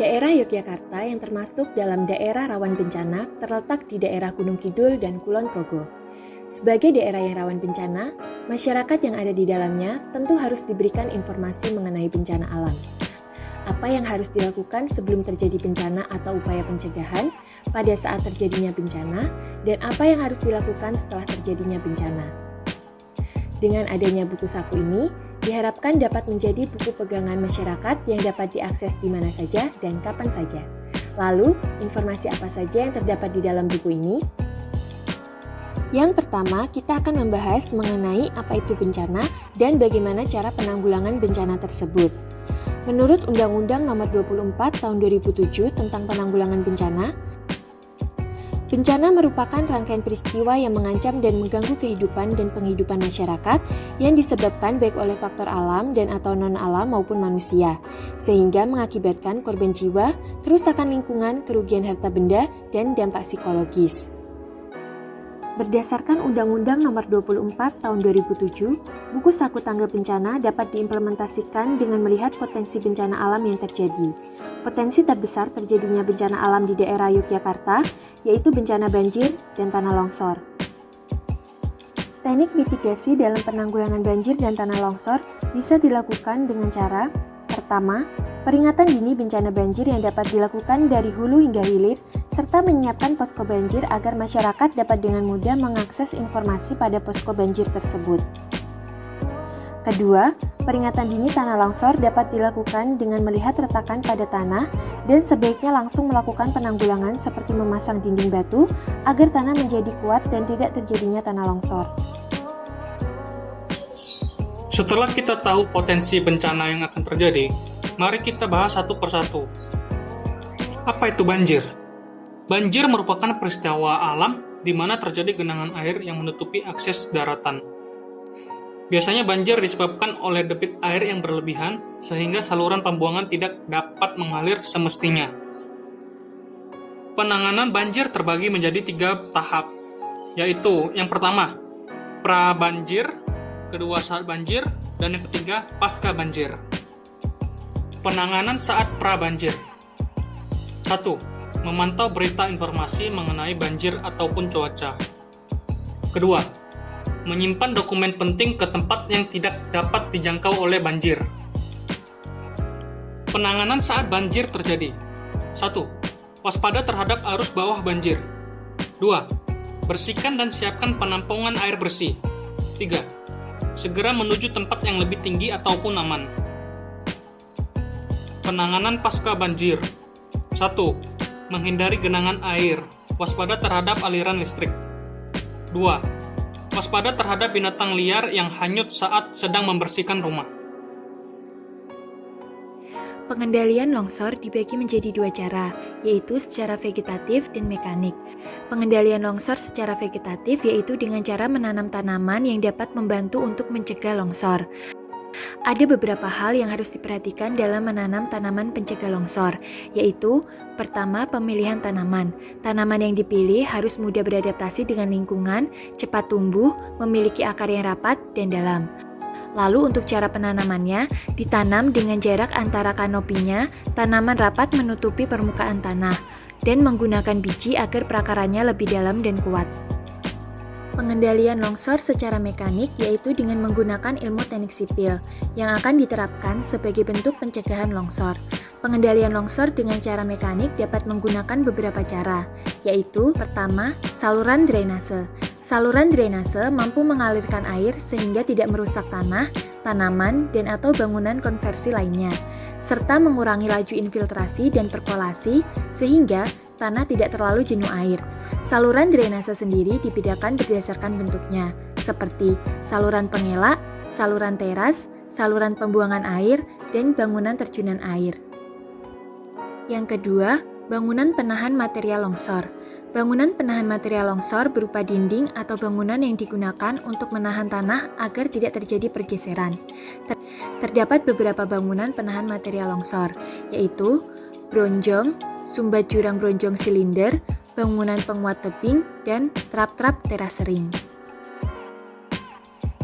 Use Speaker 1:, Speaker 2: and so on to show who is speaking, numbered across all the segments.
Speaker 1: Daerah Yogyakarta yang termasuk dalam daerah rawan bencana terletak di daerah Gunung Kidul dan Kulon Progo. Sebagai daerah yang rawan bencana, masyarakat yang ada di dalamnya tentu harus diberikan informasi mengenai bencana alam. Apa yang harus dilakukan sebelum terjadi bencana atau upaya pencegahan, pada saat terjadinya bencana, dan apa yang harus dilakukan setelah terjadinya bencana. Dengan adanya buku saku ini, diharapkan dapat menjadi buku pegangan masyarakat yang dapat diakses di mana saja dan kapan saja. Lalu, informasi apa saja yang terdapat di dalam buku ini? Yang pertama, kita akan membahas mengenai apa itu bencana dan bagaimana cara penanggulangan bencana tersebut. Menurut Undang-Undang Nomor 24 Tahun 2007 tentang Penanggulangan Bencana, bencana merupakan rangkaian peristiwa yang mengancam dan mengganggu kehidupan dan penghidupan masyarakat yang disebabkan baik oleh faktor alam dan atau non-alam maupun manusia, sehingga mengakibatkan korban jiwa, kerusakan lingkungan, kerugian harta benda, dan dampak psikologis. Berdasarkan Undang-Undang Nomor 24 Tahun 2007, buku saku tanggap bencana dapat diimplementasikan dengan melihat potensi bencana alam yang terjadi. Potensi terbesar terjadinya bencana alam di daerah Yogyakarta, yaitu bencana banjir dan tanah longsor. Teknik mitigasi dalam penanggulangan banjir dan tanah longsor bisa dilakukan dengan cara: pertama, peringatan dini bencana banjir yang dapat dilakukan dari hulu hingga hilir, serta menyiapkan posko banjir agar masyarakat dapat dengan mudah mengakses informasi pada posko banjir tersebut. Kedua, peringatan dini tanah longsor dapat dilakukan dengan melihat retakan pada tanah dan sebaiknya langsung melakukan penanggulangan seperti memasang dinding batu agar tanah menjadi kuat dan tidak terjadinya tanah longsor.
Speaker 2: Setelah kita tahu potensi bencana yang akan terjadi, mari kita bahas satu persatu. Apa itu banjir? Banjir merupakan peristiwa alam di mana terjadi genangan air yang menutupi akses daratan. Biasanya banjir disebabkan oleh debit air yang berlebihan sehingga saluran pembuangan tidak dapat mengalir semestinya. Penanganan banjir terbagi menjadi 3 tahap, yaitu yang pertama, pra-banjir, kedua saat banjir, dan yang ketiga pasca banjir. Penanganan saat pra-banjir. 1. Memantau berita informasi mengenai banjir ataupun cuaca. Kedua, menyimpan dokumen penting ke tempat yang tidak dapat dijangkau oleh banjir. Penanganan saat banjir terjadi. 1. Waspada terhadap arus bawah banjir. 2. Bersihkan dan siapkan penampungan air bersih. 3. Segera menuju tempat yang lebih tinggi ataupun aman. Penanganan pasca banjir. 1. Menghindari genangan air, waspada terhadap aliran listrik. 2. Waspada terhadap binatang liar yang hanyut saat sedang membersihkan rumah.
Speaker 1: Pengendalian longsor dibagi menjadi 2 cara, yaitu secara vegetatif dan mekanik. Pengendalian longsor secara vegetatif yaitu dengan cara menanam tanaman yang dapat membantu untuk mencegah longsor. Ada beberapa hal yang harus diperhatikan dalam menanam tanaman pencegah longsor, yaitu pertama, pemilihan tanaman. Tanaman yang dipilih harus mudah beradaptasi dengan lingkungan, cepat tumbuh, memiliki akar yang rapat dan dalam. Lalu untuk cara penanamannya, ditanam dengan jarak antara kanopinya, tanaman rapat menutupi permukaan tanah, dan menggunakan biji agar perakarannya lebih dalam dan kuat. Pengendalian longsor secara mekanik yaitu dengan menggunakan ilmu teknik sipil yang akan diterapkan sebagai bentuk pencegahan longsor. Pengendalian longsor dengan cara mekanik dapat menggunakan beberapa cara, yaitu pertama, saluran drainase. Saluran drainase mampu mengalirkan air sehingga tidak merusak tanah, tanaman, dan atau bangunan konversi lainnya, serta mengurangi laju infiltrasi dan perkolasi sehingga tanah tidak terlalu jenuh air. Saluran drainase sendiri dibedakan berdasarkan bentuknya, seperti saluran pengelak, saluran teras, saluran pembuangan air, dan bangunan terjunan air. Yang kedua, bangunan penahan material longsor. Bangunan penahan material longsor berupa dinding atau bangunan yang digunakan untuk menahan tanah agar tidak terjadi pergeseran. Terdapat beberapa bangunan penahan material longsor, yaitu bronjong, sumbat jurang bronjong silinder, bangunan penguat tebing, dan trap-trap teras ring.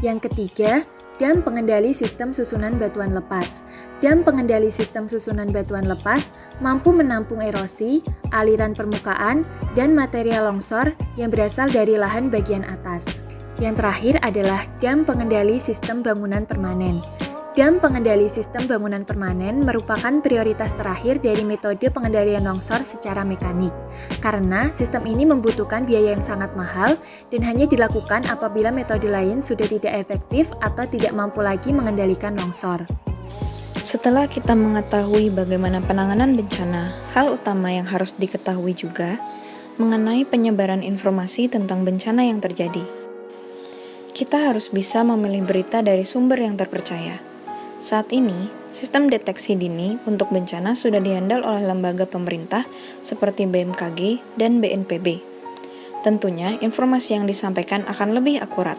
Speaker 1: Yang ketiga, Dam pengendali sistem susunan batuan lepas. Dam pengendali sistem susunan batuan lepas mampu menampung erosi, aliran permukaan, dan material longsor yang berasal dari lahan bagian atas. Yang terakhir adalah dam pengendali sistem bangunan permanen. Dam pengendali sistem bangunan permanen merupakan prioritas terakhir dari metode pengendalian longsor secara mekanik, karena sistem ini membutuhkan biaya yang sangat mahal dan hanya dilakukan apabila metode lain sudah tidak efektif atau tidak mampu lagi mengendalikan longsor.
Speaker 3: Setelah kita mengetahui bagaimana penanganan bencana, hal utama yang harus diketahui juga mengenai penyebaran informasi tentang bencana yang terjadi. Kita harus bisa memilih berita dari sumber yang terpercaya. Saat ini, sistem deteksi dini untuk bencana sudah dihandle oleh lembaga pemerintah seperti BMKG dan BNPB. Tentunya, informasi yang disampaikan akan lebih akurat.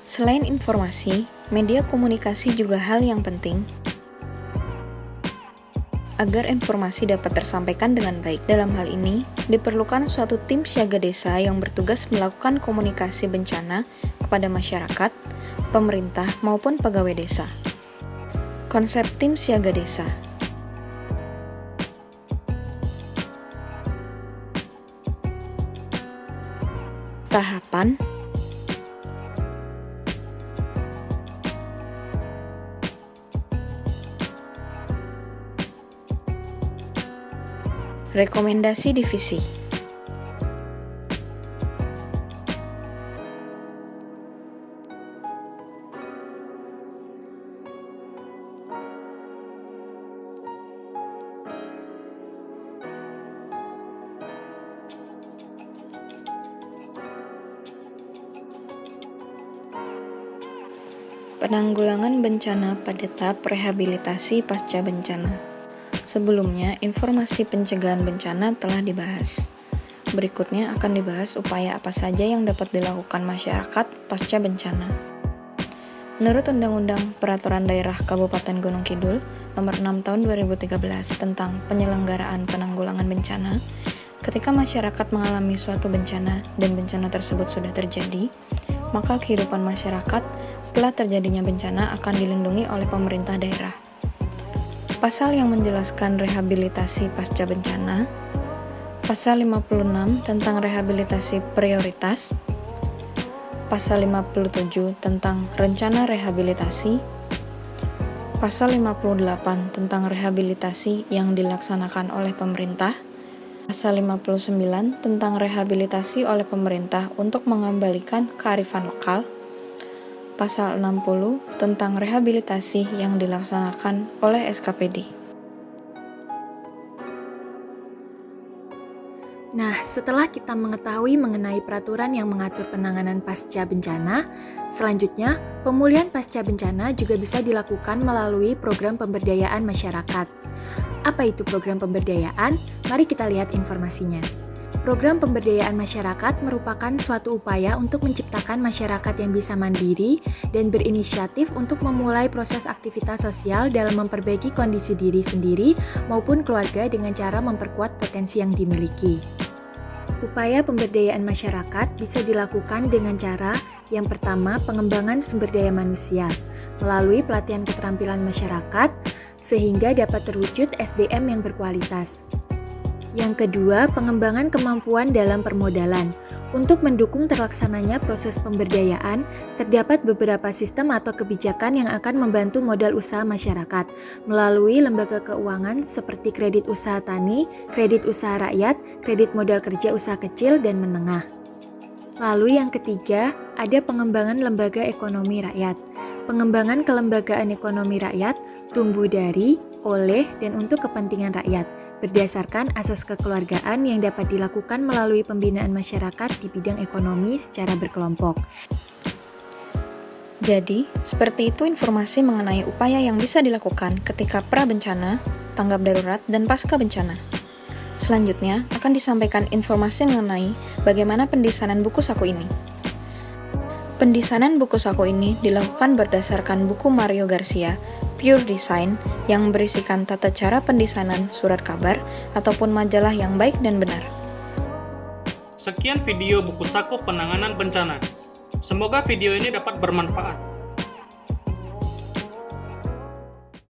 Speaker 3: Selain informasi, media komunikasi juga hal yang penting agar informasi dapat tersampaikan dengan baik. Dalam hal ini, diperlukan suatu tim siaga desa yang bertugas melakukan komunikasi bencana kepada masyarakat, pemerintah, maupun pegawai desa. Konsep tim siaga desa. Tahapan rekomendasi divisi. Penanggulangan bencana pada tahap rehabilitasi pasca bencana. Sebelumnya, informasi pencegahan bencana telah dibahas. Berikutnya akan dibahas upaya apa saja yang dapat dilakukan masyarakat pasca bencana. Menurut Undang-Undang Peraturan Daerah Kabupaten Gunung Kidul Nomor 6 Tahun 2013 tentang penyelenggaraan penanggulangan bencana, ketika masyarakat mengalami suatu bencana dan bencana tersebut sudah terjadi, maka kehidupan masyarakat setelah terjadinya bencana akan dilindungi oleh pemerintah daerah. Pasal yang menjelaskan rehabilitasi pasca bencana, Pasal 56 tentang rehabilitasi prioritas, Pasal 57 tentang rencana rehabilitasi, Pasal 58 tentang rehabilitasi yang dilaksanakan oleh pemerintah, Pasal 59 tentang rehabilitasi oleh pemerintah untuk mengembalikan kearifan lokal, Pasal 60 tentang rehabilitasi yang dilaksanakan oleh SKPD.
Speaker 1: Nah, setelah kita mengetahui mengenai peraturan yang mengatur penanganan pasca bencana, selanjutnya pemulihan pasca bencana juga bisa dilakukan melalui program pemberdayaan masyarakat. Apa itu program pemberdayaan? Mari kita lihat informasinya. Program pemberdayaan masyarakat merupakan suatu upaya untuk menciptakan masyarakat yang bisa mandiri dan berinisiatif untuk memulai proses aktivitas sosial dalam memperbaiki kondisi diri sendiri maupun keluarga dengan cara memperkuat potensi yang dimiliki. Upaya pemberdayaan masyarakat bisa dilakukan dengan cara yang pertama, pengembangan sumber daya manusia melalui pelatihan keterampilan masyarakat sehingga dapat terwujud SDM yang berkualitas. Yang kedua, pengembangan kemampuan dalam permodalan. Untuk mendukung terlaksananya proses pemberdayaan, terdapat beberapa sistem atau kebijakan yang akan membantu modal usaha masyarakat melalui lembaga keuangan seperti kredit usaha tani, kredit usaha rakyat, kredit modal kerja usaha kecil dan menengah. Lalu yang ketiga, ada pengembangan lembaga ekonomi rakyat. Pengembangan kelembagaan ekonomi rakyat tumbuh dari, oleh, dan untuk kepentingan rakyat, berdasarkan asas kekeluargaan yang dapat dilakukan melalui pembinaan masyarakat di bidang ekonomi secara berkelompok.
Speaker 3: Jadi, seperti itu informasi mengenai upaya yang bisa dilakukan ketika pra-bencana, tanggap darurat, dan pasca bencana. Selanjutnya, akan disampaikan informasi mengenai bagaimana pendesanan buku saku ini. Pendesanan buku saku ini dilakukan berdasarkan buku Mario Garcia, Pure Design, yang berisikan tata cara pendesanan surat kabar ataupun majalah yang baik dan benar.
Speaker 2: Sekian video buku saku penanganan bencana. Semoga video ini dapat bermanfaat.